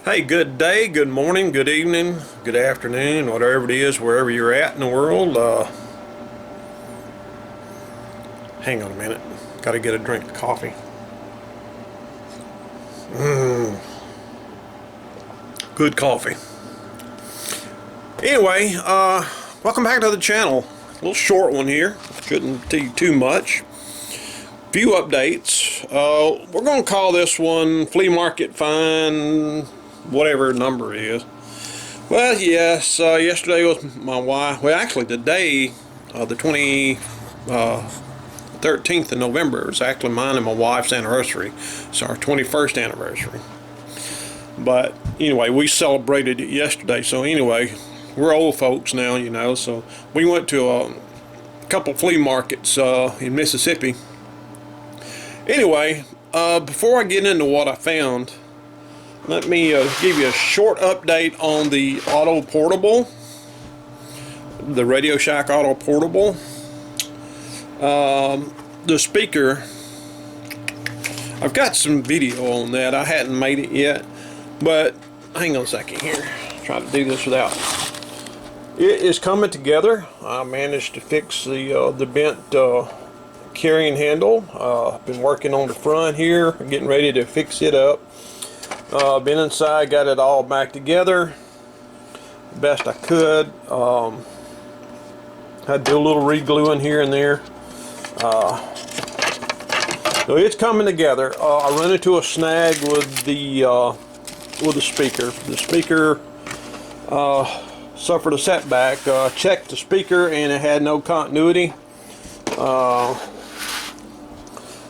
Hey, good day, good morning, good evening, good afternoon, whatever it is, wherever you're at in the world. Hang on a minute. Got to get a drink of coffee. Good coffee. Anyway, welcome back to the channel. A little short one here. Shouldn't take too much. Few updates. We're going to call this one Flea Market Find, whatever number it is. Well, yes, yesterday was my wife. Well, actually, today, the 13th of November, is actually mine and my wife's anniversary. It's our 21st anniversary. But anyway, we celebrated it yesterday. So anyway, we're old folks now, you know. So we went to a couple flea markets in Mississippi. Anyway, before I get into what I found, let me give you a short update on the Auto Portable, the Radio Shack Auto Portable. The speaker, I've got some video on that. I hadn't made it yet, but hang on a second here. Try to do this without. It is coming together. I managed to fix the bent carrying handle. I've been working on the front here, getting ready to fix it up. Been inside, got it all back together the best I could. Had to do a little re-gluing here and there. So it's coming together. I run into a snag with the speaker. The speaker suffered a setback. Checked the speaker and it had no continuity.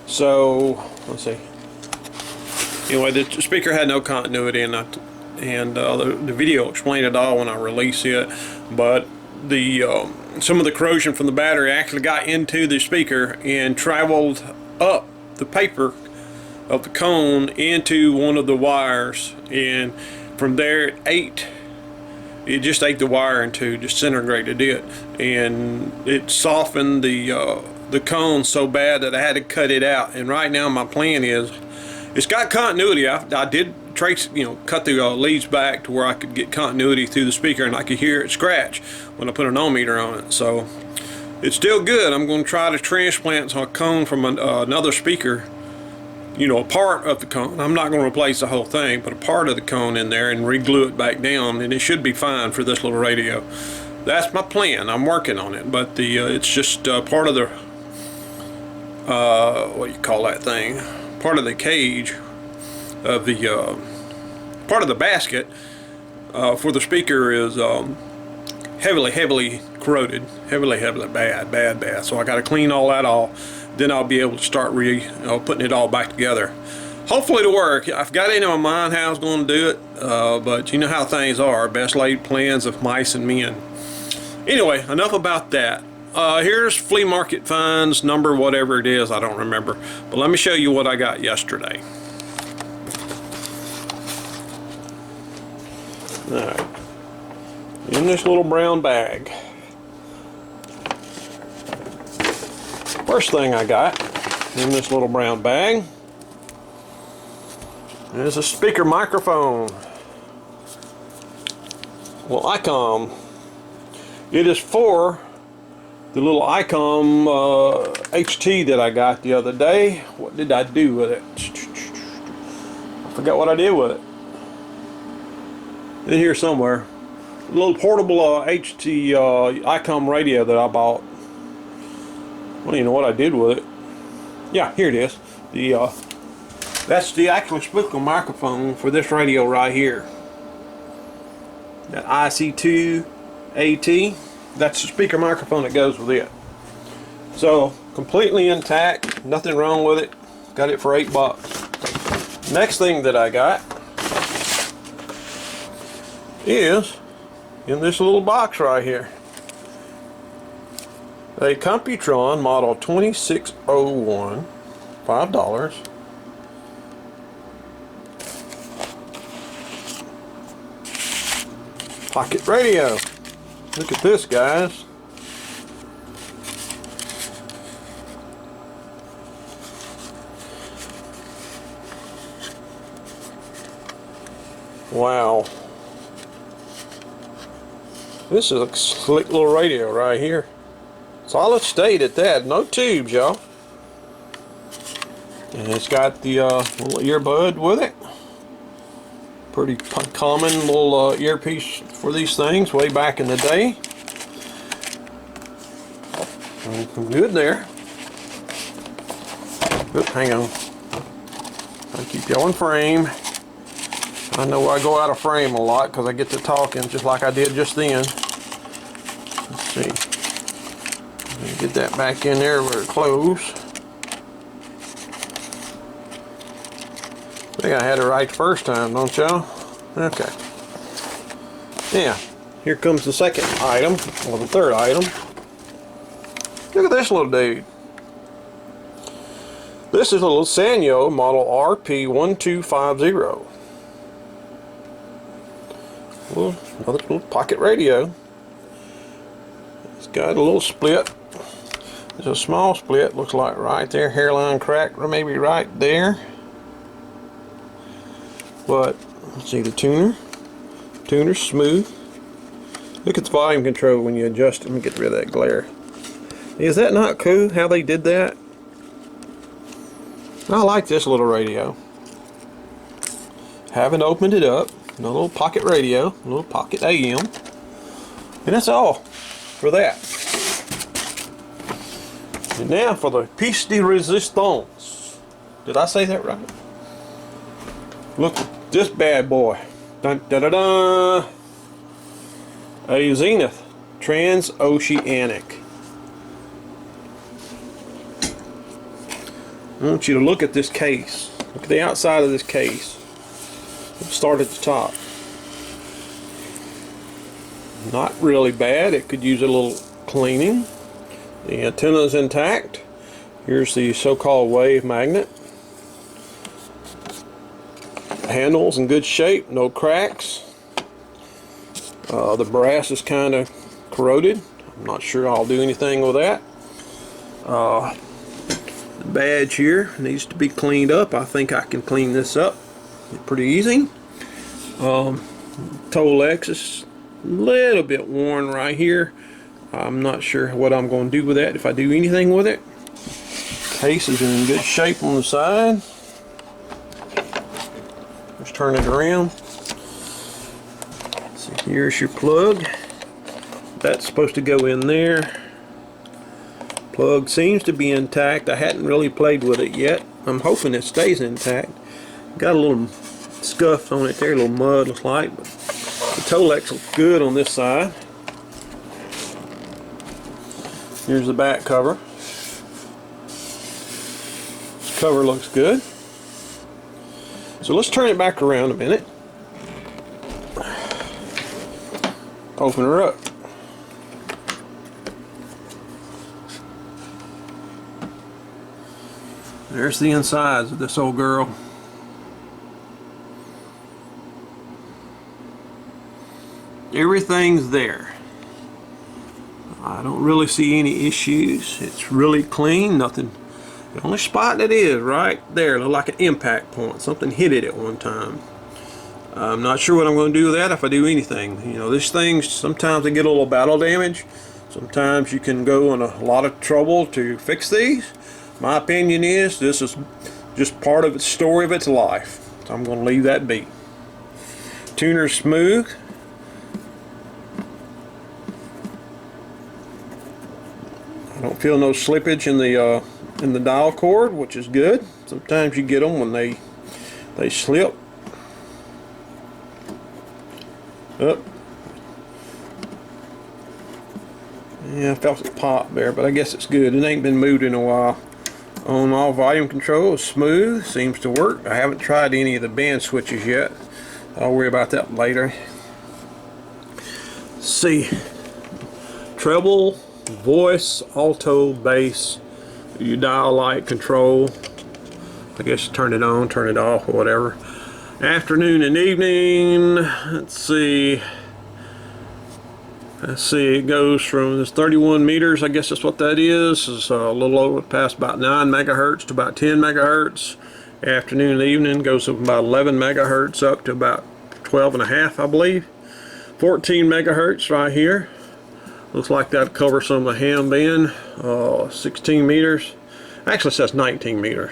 So let's see. Anyway, the speaker had no continuity, and the video explained it all when I released it. But the some of the corrosion from the battery actually got into the speaker and traveled up the paper of the cone into one of the wires, and from there it just ate the wire in two, disintegrated it, and it softened the cone so bad that I had to cut it out. And right now my plan is, it's got continuity. I did trace, cut the leads back to where I could get continuity through the speaker, and I could hear it scratch when I put an ohm meter on it. So it's still good. I'm going to try to transplant a cone from another speaker, a part of the cone. I'm not going to replace the whole thing, but a part of the cone in there and re-glue it back down, and it should be fine for this little radio. That's my plan. I'm working on it, but it's just part of the what do you call that thing? Part of the cage of the part of the basket for the speaker is heavily corroded, heavily bad. So I got to clean all that off. Then I'll be able to start putting it all back together. Hopefully it'll work. I've got it in my mind how I was going to do it, but you know how things are. Best laid plans of mice and men. Anyway, enough about that. Here's Flea Market Finds number whatever it is, I don't remember. But let me show you what I got yesterday. Alright. In this little brown bag. First thing I got in this little brown bag is a speaker microphone. Well, ICOM. It is for the little ICOM HT that I got the other day. What did I do with it? I forgot what I did with it. In here somewhere. A little portable HT ICOM radio that I bought. I don't even know what I did with it. Yeah, here it is. That's the actual speaker microphone for this radio right here. That IC2 AT. That's the speaker microphone that goes with it. So completely intact, nothing wrong with it. Got it for $8. Next thing that I got is in this little box right here. A Computron model 2601, $5. Pocket radio. Look at this, guys. Wow. This is a slick little radio right here. Solid state at that. No tubes, y'all. And it's got the little earbud with it. Pretty common little earpiece for these things way back in the day. Good there. Oop, hang on. I'll keep y'all in frame. I know I go out of frame a lot because I get to talking just like I did just then. Let's see. Let me get that back in there where it closed. I think I had it right the first time, don't y'all? Okay. Yeah. Here comes the second item, or the third item. Look at this little dude. This is a little Sanyo model RP1250. Another little pocket radio. It's got a little split. There's a small split, looks like right there, hairline crack, or maybe right there. But let's see the tuner. Tuner's smooth. Look at the volume control when you adjust it. Let me get rid of that glare. Is that not cool how they did that? I like this little radio. Haven't opened it up. A little pocket radio, a little pocket AM. And that's all for that. And now for the piece de resistance. Did I say that right? Look at this bad boy. Dun, da, da, da. A Zenith Transoceanic. I want you to look at this case. Look at the outside of this case. Let's start at the top. Not really bad. It could use a little cleaning. The antenna is intact. Here's the so-called wave magnet. Handle's in good shape. No cracks. The brass is kind of corroded. I'm not sure I'll do anything with that. The badge here needs to be cleaned up. I think I can clean this up pretty easy. Tolex is a little bit worn right here. I'm not sure what I'm going to do with that, if I do anything with it. Case is in good shape on the side. Just turn it around. So here's your plug. That's supposed to go in there. Plug seems to be intact. I hadn't really played with it yet. I'm hoping it stays intact. Got a little scuff on it there, a little mud looks like, but the Tolex looks good on this side. Here's the back cover. This cover looks good. So let's turn it back around a minute. Open her up. There's the insides of this old girl. Everything's there. I don't really see any issues. It's really clean. Nothing. The only spot that is right there, look like an impact point. Something hit it at one time. I'm not sure what I'm going to do with that if I do anything. You know, these things, sometimes they get a little battle damage. Sometimes you can go in a lot of trouble to fix these. My opinion is this is just part of its story of its life. So I'm going to leave that be. Tuner's smooth. I don't feel no slippage in the dial cord, which is good. Sometimes you get them when they slip. Up. Yeah, I felt it pop there, but I guess it's good. It ain't been moved in a while. On all volume control is smooth, seems to work. I haven't tried any of the band switches yet. I'll worry about that later. Let's see. Treble, voice, alto, bass. You dial light control. I guess you turn it on, turn it off, or whatever. Afternoon and evening. Let's see. It goes from this 31 meters, I guess that's what that is. It's a little over past about 9 megahertz to about 10 megahertz. Afternoon and evening goes from about 11 megahertz up to about 12.5, I believe. 14 megahertz right here. Looks like that covers some of the ham band. 16 meters. Actually, it says 19 meters.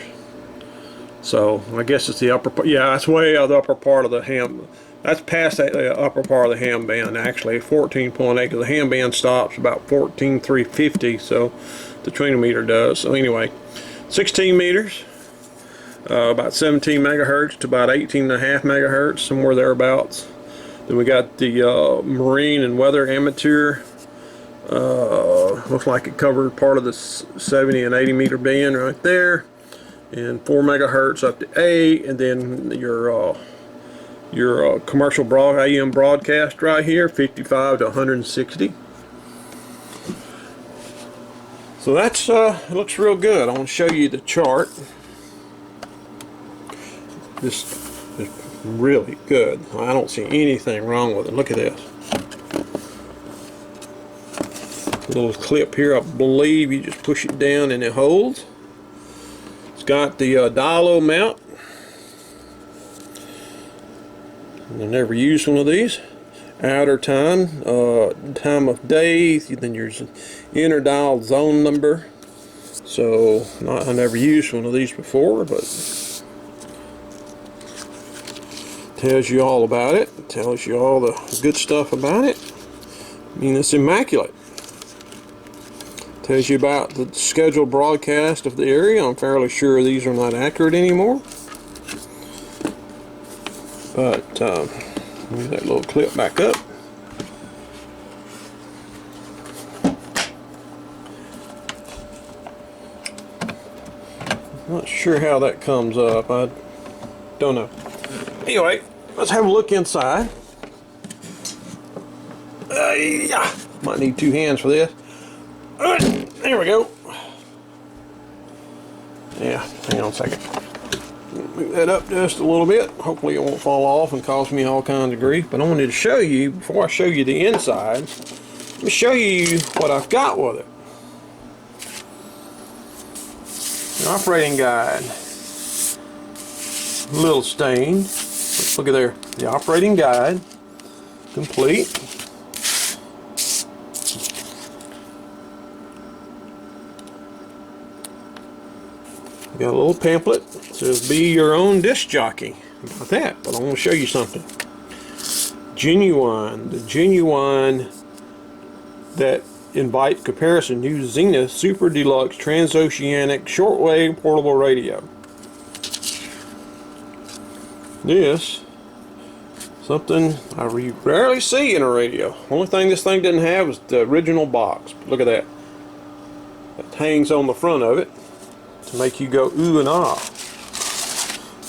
So I guess it's the upper part. Yeah, that's way out the upper part of the ham. That's past the upper part of the ham band. Actually, 14.8, because the ham band stops about 14,350. So the trinometer does. So anyway, 16 meters. About 17 megahertz to about 18.5 megahertz, somewhere thereabouts. Then we got the marine and weather amateur. Looks like it covered part of the 70 and 80 meter band right there, and 4 megahertz up to 8, and then your commercial AM broadcast right here, 55 to 160. So that's it looks real good. I want to show you the chart. This is really good. I don't see anything wrong with it. Look at this. Little clip here, I believe you just push it down and it holds. It's got the dial-o mount. I never used one of these. Outer time, time of day, then your inner dial zone number. So I never used one of these before, but tells you all about it. It tells you all the good stuff about it. I mean, it's immaculate. Tells you about the scheduled broadcast of the area. I'm fairly sure these are not accurate anymore. But move that little clip back up. Not sure how that comes up. I don't know. Anyway, let's have a look inside. Yeah, might need 2 hands for this. There we go. Yeah, hang on a second. Move that up just a little bit. Hopefully it won't fall off and cause me all kinds of grief. But I wanted to show you, before I show you the inside, let me show you what I've got with it. The operating guide. A little stained. Look at there. The operating guide. Complete. Got a little pamphlet. It says be your own disc jockey. How about that? But I want to show you something. Genuine. The genuine that invite comparison. New Zenith Super Deluxe Transoceanic Shortwave Portable Radio. This, something I rarely see in a radio. Only thing this thing didn't have is the original box. Look at that. That hangs on the front of it to make you go ooh and ah.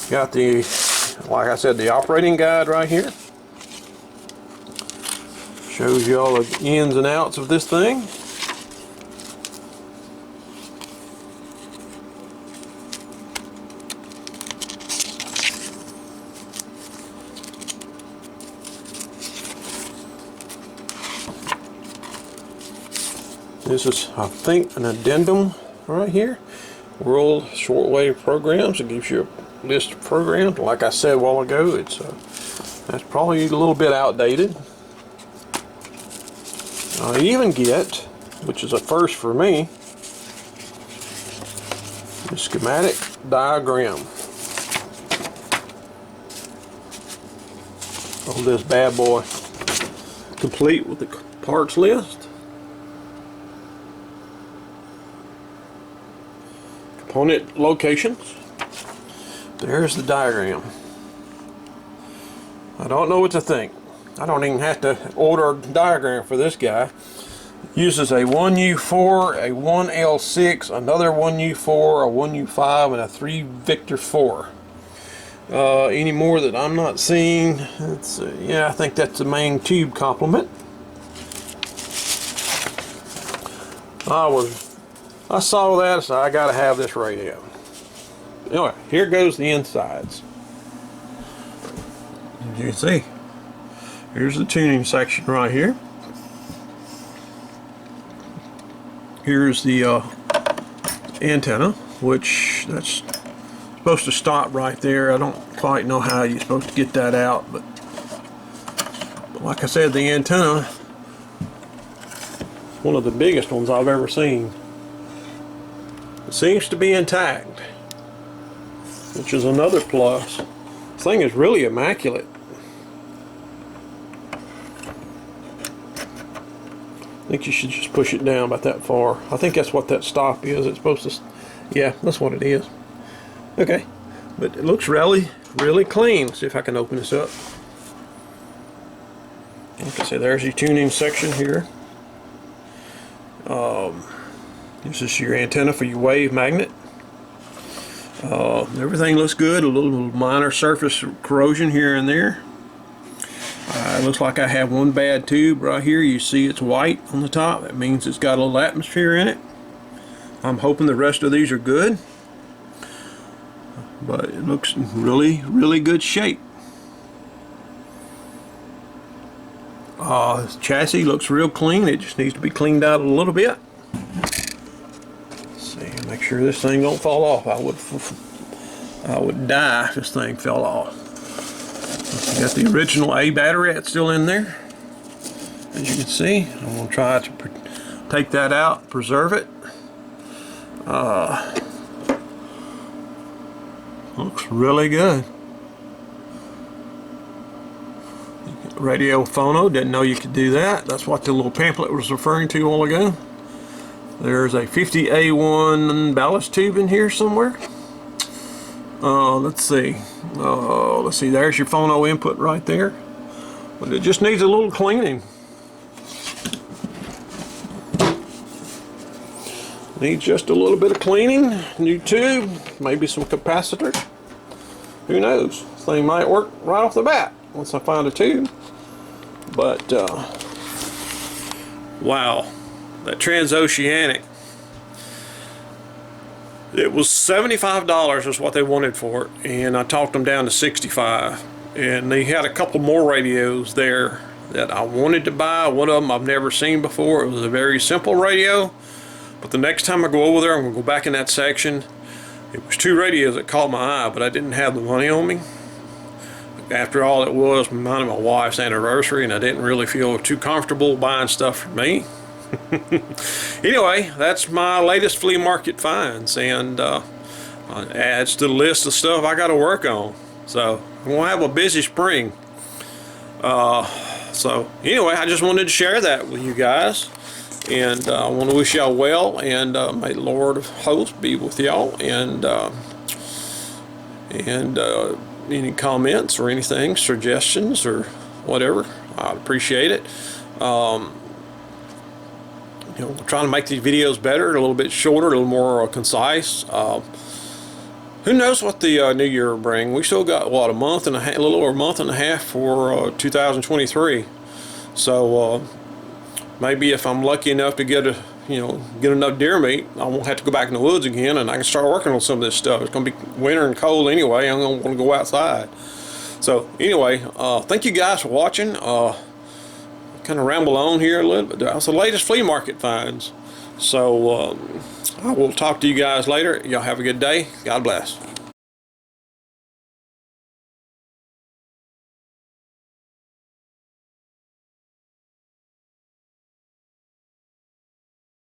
Got the, like I said, the operating guide right here. Shows you all the ins and outs of this thing. This is, I think, an addendum right here. World Shortwave Programs. It gives you a list of programs. Like I said a while ago, it's that's probably a little bit outdated. I even get, which is a first for me, the schematic diagram of this bad boy, complete with the parts list. Component locations. There's the diagram. I don't know what to think. I don't even have to order a diagram for this guy. It uses a 1U4, a 1L6, another 1U4, a 1U5, and a 3 Victor 4. Any more that I'm not seeing? Yeah, I think that's the main tube complement. I saw that, so I gotta have this radio. Anyway, here goes the insides. As you can see, here's the tuning section right here. Here's the antenna, which that's supposed to stop right there. I don't quite know how you're supposed to get that out, but like I said, the antenna, one of the biggest ones I've ever seen. It seems to be intact, which is another plus. This thing is really immaculate. I think you should just push it down about that far. I think that's what that stop is. It's supposed to, yeah, that's what it is. Okay, but it looks really, really clean. Let's see if I can open this up. Like I say, there's your tuning section here. This is your antenna for your wave magnet. Everything looks good. A little minor surface corrosion here and there. It looks like I have one bad tube right here. You see it's white on the top. That means it's got a little atmosphere in it. I'm hoping the rest of these are good. But it looks really, really good shape. This chassis looks real clean. It just needs to be cleaned out a little bit. Let's see, make sure this thing don't fall off. I would die if this thing fell off. You got the original A battery that's still in there, as you can see. I'm going to try to take that out, preserve it. Looks really good. Radio phono, didn't know you could do that. That's what the little pamphlet was referring to a while ago. There's a 50A1 ballast tube in here somewhere. Let's see. Let's see, there's your phono input right there. But it just needs a little cleaning. Needs just a little bit of cleaning. New tube, maybe some capacitor. Who knows? This thing might work right off the bat once I find a tube. But wow, that transoceanic. It was $75 is what they wanted for it, and I talked them down to $65. And they had a couple more radios there that I wanted to buy. One of them I've never seen before. It was a very simple radio, but the next time I go over there, I'm gonna go back in that section. It was two radios that caught my eye, but I didn't have the money on me. After all, it was mine and my wife's anniversary, and I didn't really feel too comfortable buying stuff for me. Anyway, that's my latest flea market finds, and adds to the list of stuff I got to work on. So I'm gonna have a busy spring. So anyway, I just wanted to share that with you guys, and I want to wish y'all well, and may the Lord of hosts be with y'all, and any comments or anything, suggestions or whatever, I'd appreciate it. You know, trying to make these videos better, a little bit shorter, a little more concise. Who knows what the new year will bring? We still got, what, a month and a half, a little over a month and a half for 2023. So maybe if I'm lucky enough to get get enough deer meat, I won't have to go back in the woods again, and I can start working on some of this stuff. It's going to be winter and cold anyway. I'm going to want to go outside. So anyway, thank you guys for watching. Kind of ramble on here a little bit. That's the latest flea market finds. So I will talk to you guys later. Y'all have a good day. God bless.